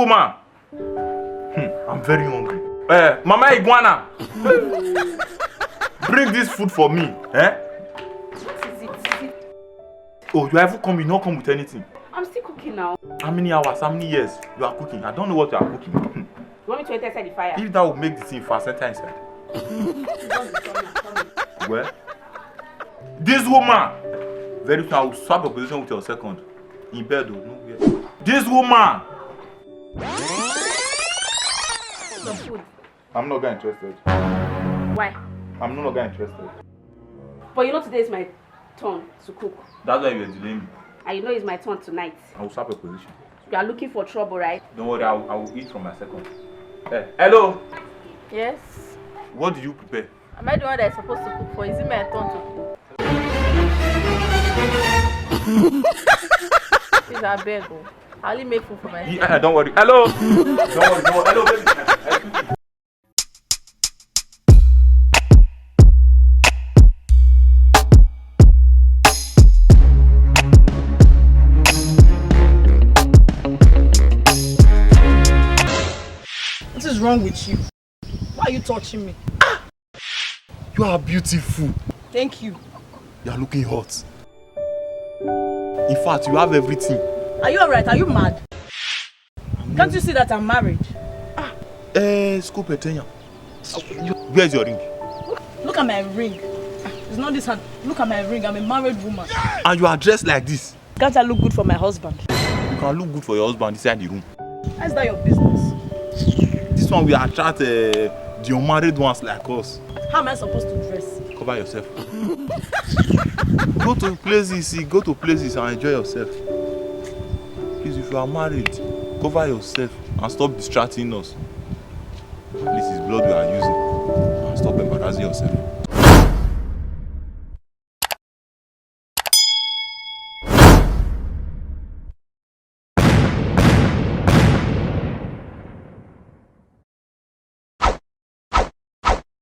woman. I'm very hungry. Mama Iguana. Bring this food for me. Eh? What is it? Oh, you haven't come, you not come with anything. I'm still cooking now. How many hours, how many years you are cooking? I don't know what you are cooking. You want me to enter inside the fire? If that would make the thing fast, enter inside. Well, this woman, very soon I will swap your position with your second. In bed, though, no. This woman. The food. I'm not getting interested. Why? I'm no longer interested. But you know today is my turn to cook. That's why you're delaying me. And you know it's my turn tonight. I will swap your position. You are looking for trouble, right? Don't worry, I will eat from my second. Hey, hello. Yes. What did you prepare? Am I the one that is supposed to cook for? Is it my turn to cook? Please, I beg you. I only make food for myself. Yeah, don't worry. Hello. Don't worry. Hello, baby. What is wrong with you? Why are you touching me? You are beautiful. Thank you. You are looking hot. In fact, you have everything. Are you alright? Are you mad? Can't you see that I'm married? Scoop Etenya. Where's your ring? Look at my ring. It's not this hand. Look at my ring. I'm a married woman. And you are dressed like this. Can't I look good for my husband? You can look good for your husband inside the room. How's that your business? This one will attract the unmarried ones like us. How am I supposed to dress? Cover yourself. Go to places and enjoy yourself. Please, if you are married, cover yourself and stop distracting us. This is blood we are using. And stop embarrassing yourself.